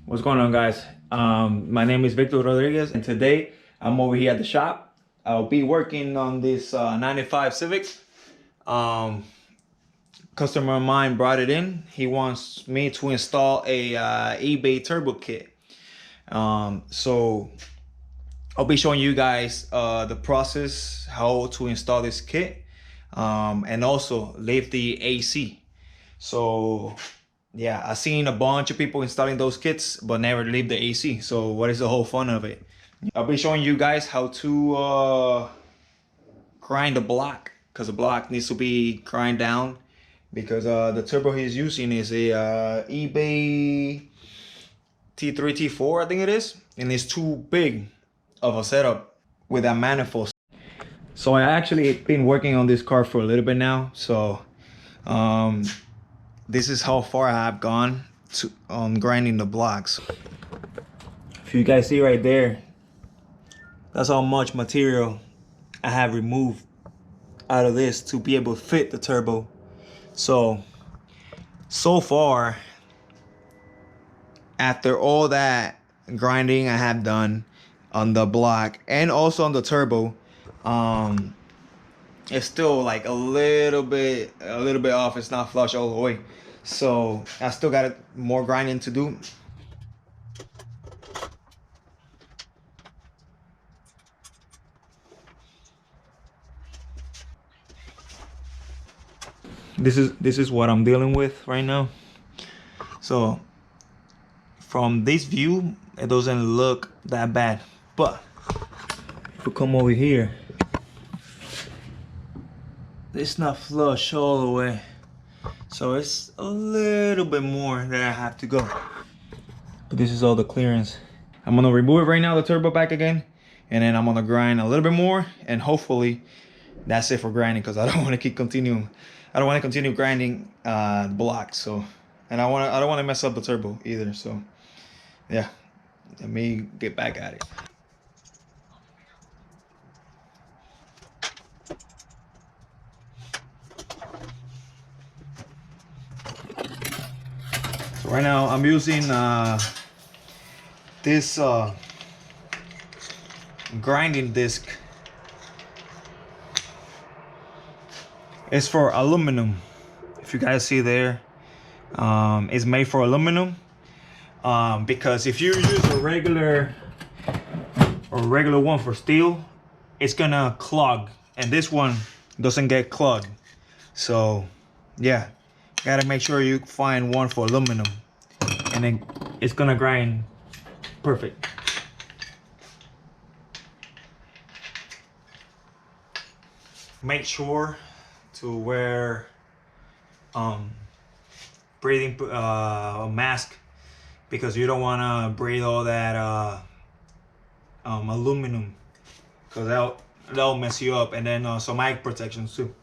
What's going on, guys? My name is Victor Rodriguez, and today I'm over here at the shop. I'll be working on this 95 Civic. Customer of mine brought it in. He wants me to install a eBay turbo kit. So I'll be showing you guys the process, how to install this kit, and also leave the AC. So yeah, I've seen a bunch of people installing those kits, but never leave the AC. So what is the whole fun of it? I'll be showing you guys how to grind the block, because the block needs to be grind down, because the turbo he's using is a eBay T3, T4, I think it is, and it's too big of a setup with that manifold. So I actually been working on this car for a little bit now. So this is how far I've gone on grinding the blocks. If you guys see right there, that's how much material I have removed out of this to be able to fit the turbo. So far, after all that grinding I have done on the block and also on the turbo, it's still like a little bit off. It's not flush all the way, so I still got more grinding to do. This is what I'm dealing with right now. So from this view, it doesn't look that bad, but if we come over here, it's not flush all the way, so it's a little bit more that I have to go. But this is all the clearance. I'm gonna remove it right now, the turbo back again, and then I'm gonna grind a little bit more, and hopefully that's it for grinding, because I don't want to continue grinding blocks. So, and I don't want to mess up the turbo either. So yeah, let me get back at it. So right now I'm using this grinding disc. It's for aluminum. If you guys see there, it's made for aluminum. Because if you use a regular one for steel, it's gonna clog, and this one doesn't get clogged. So yeah, gotta make sure you find one for aluminum, and then it's gonna grind perfect. Make sure to wear breathing mask, because you don't want to breathe all that aluminum, because that'll mess you up, and then some eye protections too.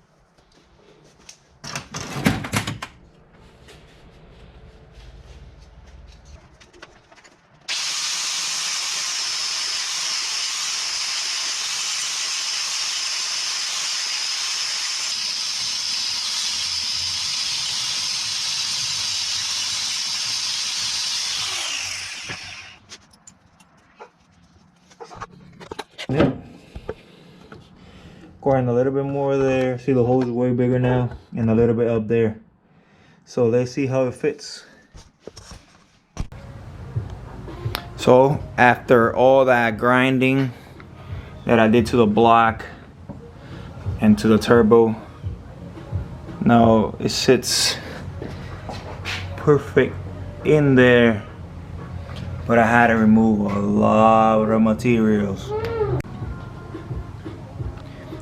Yep. Going a little bit more there. See, the hole is way bigger now, and a little bit up there. So let's see how it fits. So after all that grinding that I did to the block and to the turbo, now it sits perfect in there, but I had to remove a lot of materials.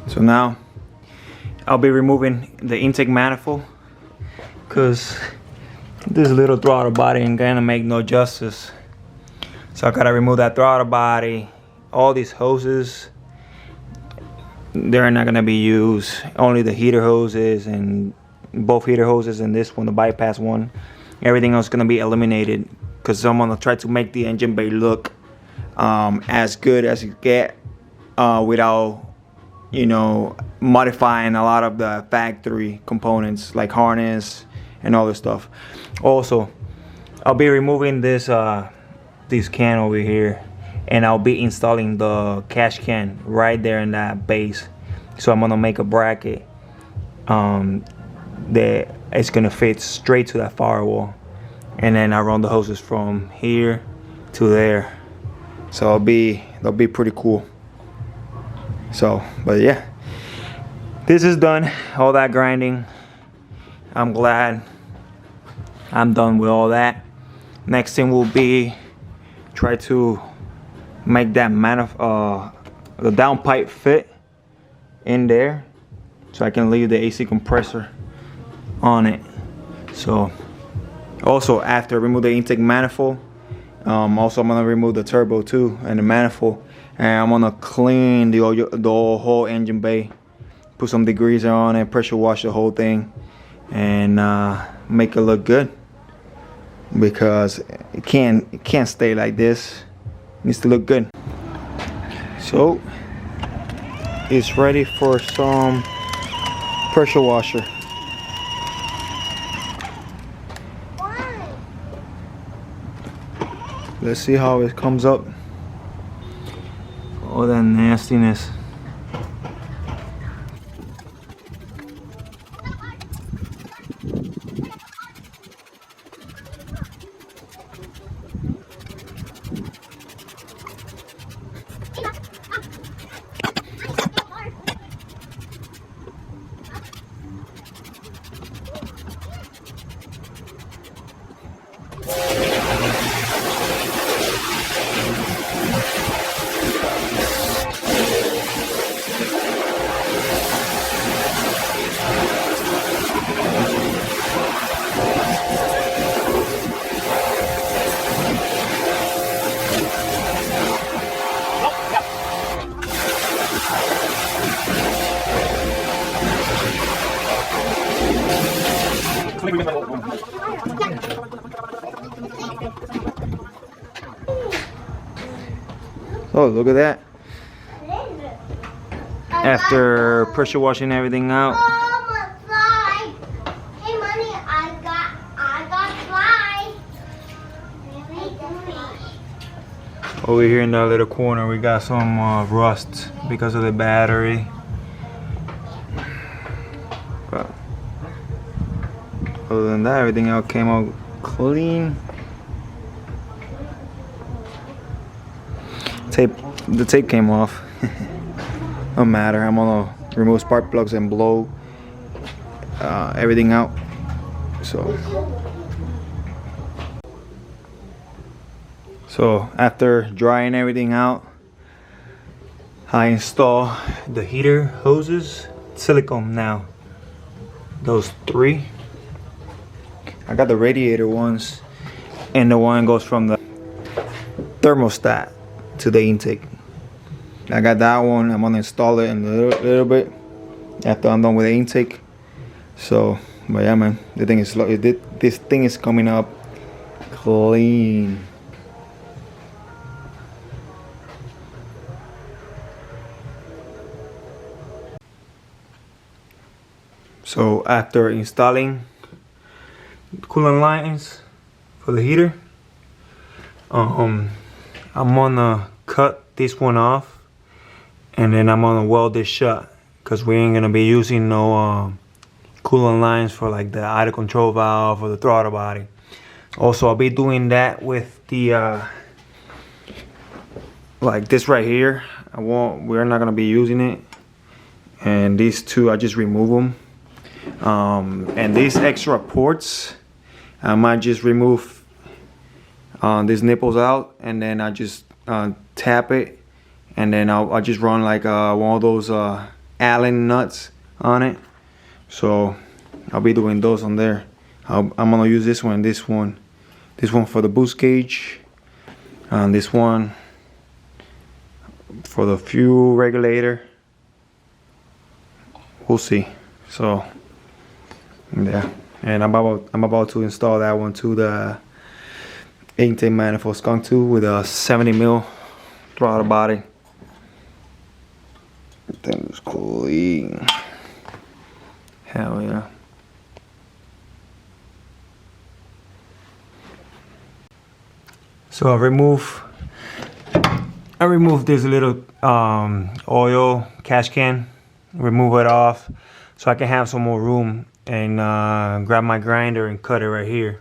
So now I'll be removing the intake manifold, because this little throttle body ain't gonna make no justice. So I gotta remove that throttle body. All these hoses, they're not gonna be used. Only the heater hoses, and both heater hoses, and this one, the bypass one. Everything else is gonna be eliminated, because I'm gonna try to make the engine bay look as good as it get without, you know, modifying a lot of the factory components like harness and all this stuff. Also, I'll be removing this this can over here, and I'll be installing the cash can right there in that base. So I'm gonna make a bracket that it's gonna fit straight to that firewall, and then I run the hoses from here to there. So that'll be pretty cool. So, but yeah, this is done. All that grinding, I'm glad I'm done with all that. Next thing will be try to make that the downpipe fit in there, so I can leave the AC compressor on it. So also, after I remove the intake manifold, also I'm gonna remove the turbo too and the manifold, and I'm gonna clean the whole engine bay, put some degreaser on it, pressure wash the whole thing, and make it look good, because it can't stay like this. It needs to look good. So it's ready for some pressure washer. Let's see how it comes up. All that nastiness. Oh, look at that. After pressure washing everything out. Fly. Hey, Money, I got fly. Over here in that little corner, we got some rust because of the battery. But other than that, everything else came out clean. The tape came off. No matter. I'm gonna remove spark plugs and blow everything out. So after drying everything out, I install the heater hoses, silicone now. Those 3. I got the radiator ones, and the one goes from the thermostat to the intake. I got that one. I'm gonna install it in a little bit after I'm done with the intake. So, but yeah, man, the thing is, this thing is coming up clean. So after installing coolant lines for the heater, I'm gonna cut this one off, and then I'm gonna weld this shut, because we ain't gonna be using no coolant lines for like the idle control valve or the throttle body. Also, I'll be doing that with the like this right here. We're not gonna be using it, and these 2 I just remove them. And these extra ports, I might just remove these nipples out, and then I just tap it, and then I'll just run like one of those Allen nuts on it. So I'll be doing those on there. I'm gonna use this one for the boost gauge, and this one for the fuel regulator. We'll see. So yeah, and I'm about to install that one too, the intake manifold skunk 2 with a 70 mil throttle body. That thing is clean. Hell yeah. So I remove this little oil cash can, remove it off so I can have some more room and grab my grinder and cut it right here.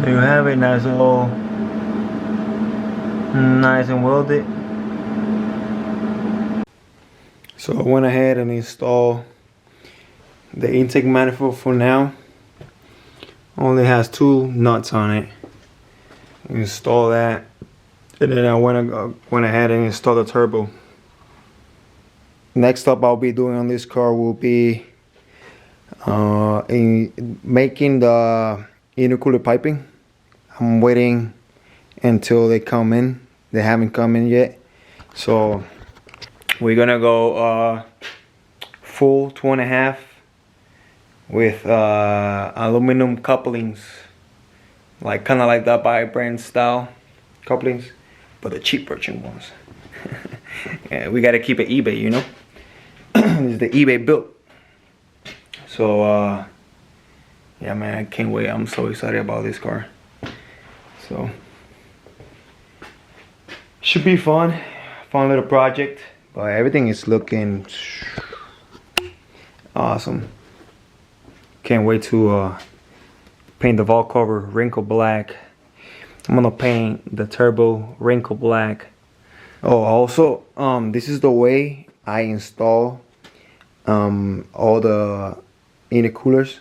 There you have it, nice and welded. So I went ahead and installed the intake manifold for now. Only has 2 nuts on it. Install that, and then I went ahead and installed the turbo. Next up I'll be doing on this car will be making the intercooler piping. I'm waiting until they come in. They haven't come in yet, so we're gonna go full 2.5 with aluminum couplings, like kind of like the by brand style couplings, but the cheap version ones. Yeah, we gotta keep it eBay, you know. It's the eBay built. So yeah, man, I can't wait. I'm so excited about this car. So should be fun little project, but everything is looking awesome. Can't wait to paint the valve cover wrinkle black. I'm gonna paint the turbo wrinkle black. Oh, also, this is the way I install all the intercoolers.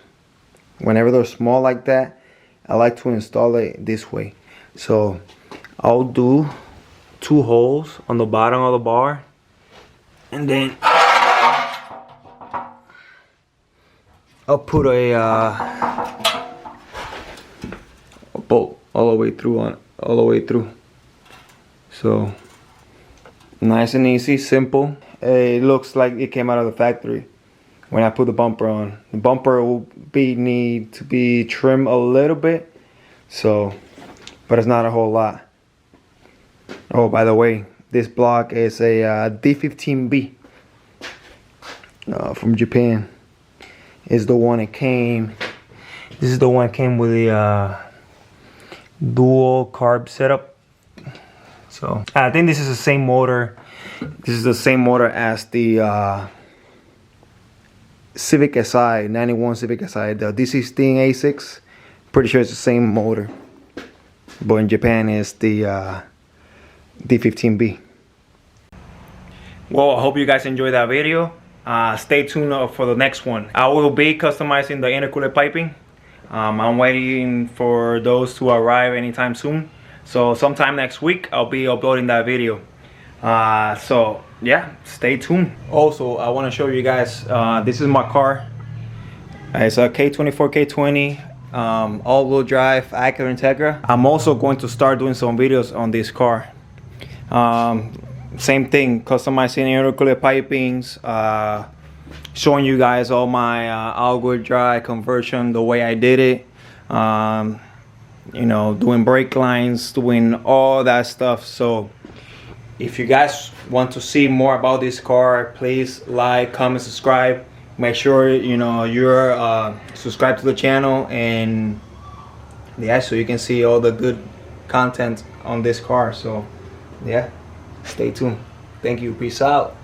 Whenever they're small like that, I like to install it this way. So I'll do 2 holes on the bottom of the bar, and then I'll put a bolt all the way through So nice and easy, simple. It looks like it came out of the factory. When I put the bumper on, the bumper will need to be trimmed a little bit, so, but it's not a whole lot. Oh, by the way, this block is a D15B from Japan. Is the one it came. This is the one that came with the dual carb setup. So I think this is the same motor. This is the same motor as the Civic SI, 91 Civic SI, the D16 A6. Pretty sure it's the same motor, but in Japan it's the D15B. Well, I hope you guys enjoyed that video. Stay tuned for the next one. I will be customizing the intercooler piping. I'm waiting for those to arrive anytime soon. So sometime next week I'll be uploading that video. So yeah, stay tuned. Also, I want to show you guys, this is my car. It's a K24 K20 all-wheel drive Acura Integra. I'm also going to start doing some videos on this car. Same thing, customizing intercooler pipings, showing you guys all my all-wheel drive conversion, the way I did it. You know, doing brake lines, doing all that stuff. So if you guys want to see more about this car, please like, comment, subscribe. Make sure you know you're subscribed to the channel, and yeah, so you can see all the good content on this car. So yeah, stay tuned. Thank you. Peace out.